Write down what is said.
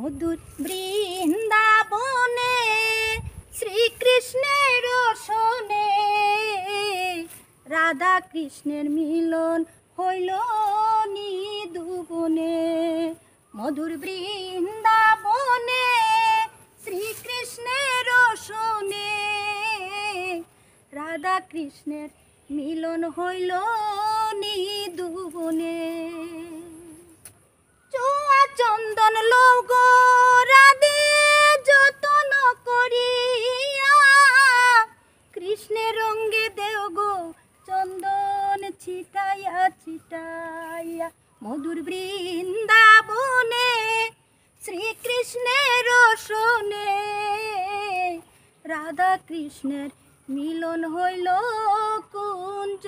মধুর বৃন্দাবনে শ্রীকৃষ্ণের শোনে রাধা কৃষ্ণের মিলন হইল নিদুবনে। মধুর বৃন্দাবনে শ্রীকৃষ্ণের শোনে রাধা কৃষ্ণের মিলন হইল নিদুবনে। চুয়া চন্দন লৌগ রাধে যতন করিয়া কৃষ্ণের রঙ্গে দেও গো চন্দন ছিটাইয়া ছিটাইয়া। মধুর বৃন্দাবনে শ্রীকৃষ্ণের শোনে রাধা কৃষ্ণের মিলন হইল কুঞ্জ।